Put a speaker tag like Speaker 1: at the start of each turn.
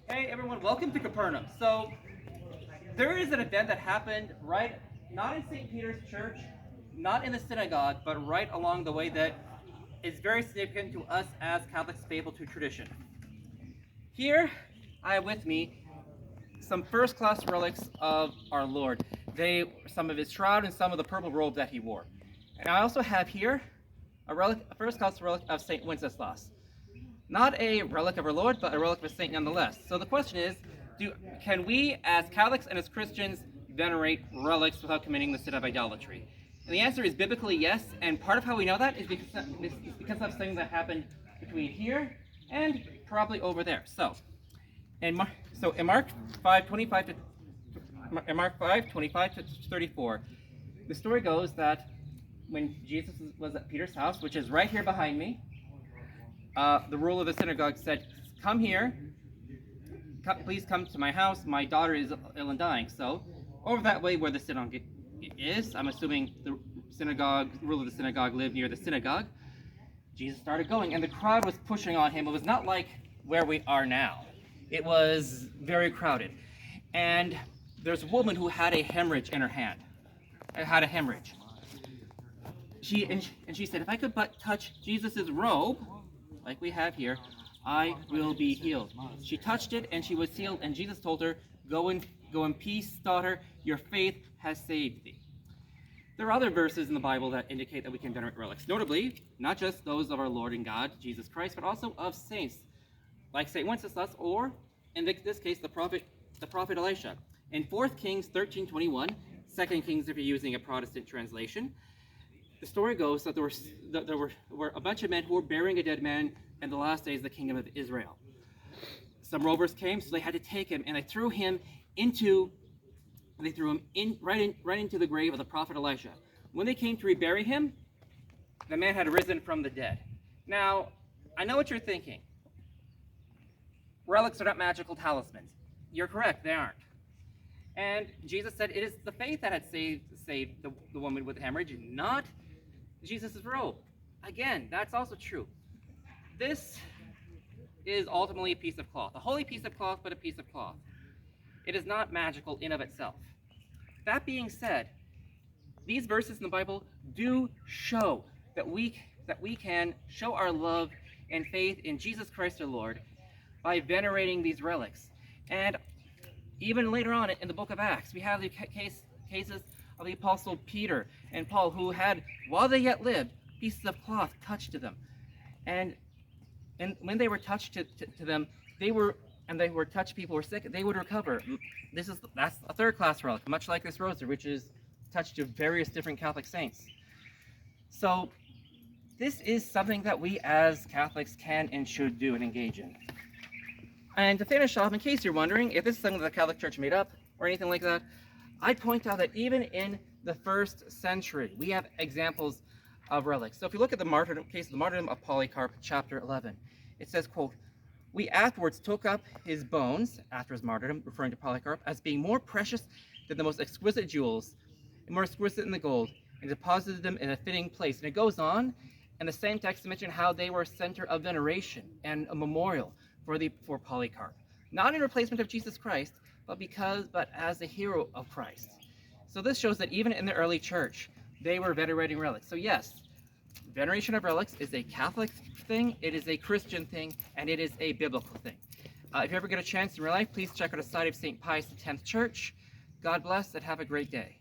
Speaker 1: Hey everyone, welcome to Capernaum. So, there is an event that happened not in St. Peter's Church, not in the synagogue, but right along the way that is very significant to us as Catholics faithful to tradition. Here, I have with me some first-class relics of our Lord. Some of his shroud and some of the purple robe that he wore. And I also have here a first-class relic of St. Wenceslas. Not a relic of our Lord, but a relic of a saint nonetheless. So the question is, can we as Catholics and as Christians venerate relics without committing the sin of idolatry? And the answer is biblically yes, and part of how we know that is because of something that happened between here and probably over there. So in Mark 5:25 to 34, the story goes that when Jesus was at Peter's house, which is right here behind me, the ruler of the synagogue said, "Come here, please come to my house. My daughter is ill and dying." So over that way where the synagogue is, I'm assuming the ruler of the synagogue lived near the synagogue. Jesus started going, and the crowd was pushing on him. It was not like where we are now. It was very crowded. And there's a woman who had a hemorrhage in her hand. Had a hemorrhage. She said, "If I could but touch Jesus' robe, like we have here, I will be healed." She touched it and she was healed, and Jesus told her, go in peace, daughter, your faith has saved thee." There are other verses in the Bible that indicate that we can venerate relics, notably not just those of our Lord and God, Jesus Christ, but also of saints, like St. Wenceslas, or in this case, the prophet Elisha. In 4 Kings 13:21, 2 Kings if you're using a Protestant translation, the story goes that there were a bunch of men who were burying a dead man in the last days of the kingdom of Israel. Some rovers came, so they had to take him, and they threw him right into the grave of the prophet Elisha. When they came to rebury him, the man had risen from the dead. Now, I know what you're thinking. Relics are not magical talismans. You're correct, they aren't. And Jesus said it is the faith that had saved the woman with the hemorrhage, not Jesus' robe. Again, that's also true. This is ultimately a piece of cloth. A holy piece of cloth, but a piece of cloth. It is not magical in of itself. That being said, these verses in the Bible do show that we can show our love and faith in Jesus Christ our Lord by venerating these relics. And even later on in the book of Acts, we have the cases of the apostle Peter and Paul, who had, while they yet lived, pieces of cloth touched to them. And when they were touched to them, people were sick, they would recover. That's a third-class relic, much like this rosary, which is touched to various different Catholic saints. So this is something that we as Catholics can and should do and engage in. And to finish off, in case you're wondering if this is something that the Catholic Church made up or anything like that, I'd point out that even in the 1st century, we have examples of relics. So if you look at the case of the martyrdom of Polycarp, chapter 11, it says, quote, "We afterwards took up his bones," after his martyrdom, referring to Polycarp, "as being more precious than the most exquisite jewels, and more exquisite than the gold, and deposited them in a fitting place." And it goes on, and the same text to mention how they were a center of veneration and a memorial for Polycarp. Not in replacement of Jesus Christ, but as a hero of Christ. So this shows that even in the early church, they were venerating relics. So yes, veneration of relics is a Catholic thing, it is a Christian thing, and it is a biblical thing. If you ever get a chance in real life, please check out a site of St. Pius X Church. God bless and have a great day.